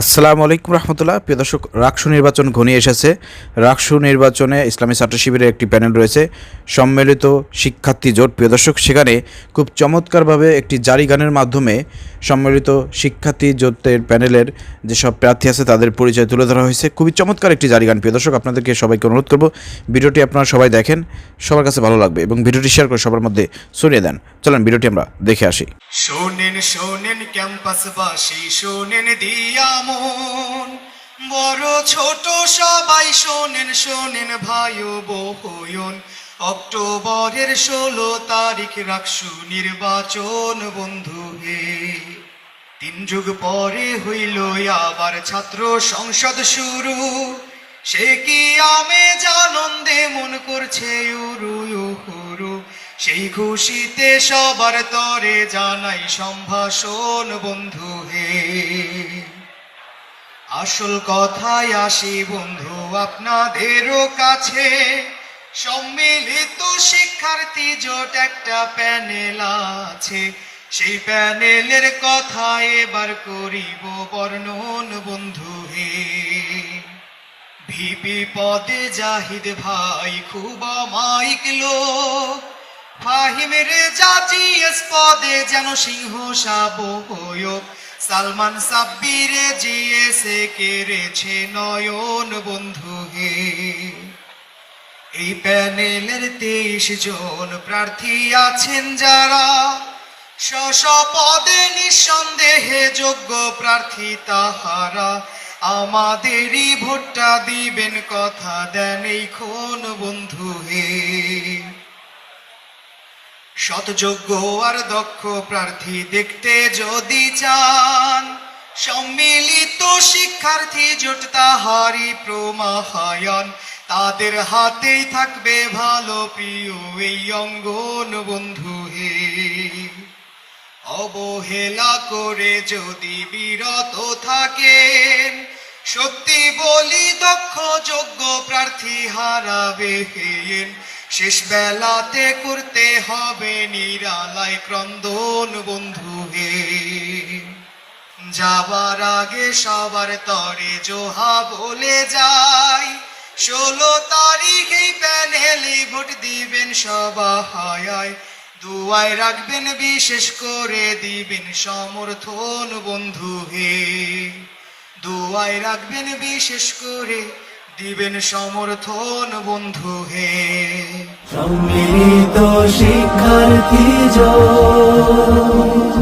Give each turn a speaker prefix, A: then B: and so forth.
A: আসসালামু আলাইকুম রহমতুল্লাহ। প্রিয় দর্শক, রাকসু নির্বাচন ঘনিয়ে এসেছে। রাকসু নির্বাচনে ইসলামী ছাত্র শিবিরের একটি প্যানেল রয়েছে, সম্মিলিত শিক্ষার্থী জোট। প্রিয় দর্শক, সেখানে খুব চমৎকারভাবে একটি জারি গানের মাধ্যমে সম্মিলিত শিক্ষার্থী জোটের প্যানেলের যেসব প্রার্থী আছে তাদের পরিচয় তুলে ধরা হয়েছে। খুবই চমৎকার একটি জারি গান। প্রিয় দর্শক, আপনাদেরকে সবাইকে অনুরোধ করব, ভিডিওটি আপনারা সবাই দেখেন, সবার কাছে ভালো লাগবে এবং ভিডিওটি শেয়ার করে সবার মধ্যে ছড়িয়ে দেন। চলেন ভিডিওটি আমরা দেখে আসি।
B: শোনেন শোনেন ক্যাম্পাসবাসী, শোনেন দিয়া মন, বড় ছোট সবাই শোনেন শোনেন ভাই ও বোন। অক্টোবরের 16 তারিখ রাকসু নির্বাচন বন্ধু হে। 3 যুগ পরে হইল আবার ছাত্র সংসদ শুরু, সে কি আমেজ আনন্দে মন করছে উরু উরু। সেই খুশিতে সবার তরে জানাই সম্ভাষণ বন্ধু হে। আসল কথায় আসি বন্ধু আপনাদেরও কাছে, সম্মিলিত শিক্ষার্থী জোট একটা প্যানেল আছে, সেই প্যানেলের কথা এবার করিব বর্ণন বন্ধু হে। ভিপি পদে জাহিদ ভাই খুব অমায়িক লোক, ফাহিমের জাজিএস পদে যেন সিংহ সাবয়ক, সালমান সাব্বিরে জিএসে কেড়েছে নয়ন বন্ধু হে। এই প্যানেলের 23 জন প্রার্থী আছেন যারা, স্ব পদে নিঃসন্দেহে যোগ্য প্রার্থী তাহারা। আমাদেরই ভোটটা দিবেন কথা দেন এই খন বন্ধু হে। সৎযোগ্য আর দক্ষ প্রার্থী দেখতে যদি চান, সম্মিলিত শিক্ষার্থী জোট তাহারি প্রমাহায়ন, তাদের হাতেই থাকবে ভালো প্রিয় এই অঙ্গন বন্ধু হে। অবহেলা করে যদি বিরত থাকেন, সত্যি বলি দক্ষ যোগ্য প্রার্থী হারাবেন, শেষ বেলাতে করতে হবে নিরালায় ক্রন্দন বন্ধু হে। যাবার আগে সবার তরে জোহা বলে যাই, 16 তারিখ এই প্যানেলে ভোট দিবেন সবাই, দুয়ায় রাখবেন বিশেষ করে দিবেন সমর্থন বন্ধু হে। দুয়ায় রাখবেন বিশেষ করে দিবেন সমর্থন বন্ধু হে।
C: সম্মিলিত শিক্ষার্থী জোট।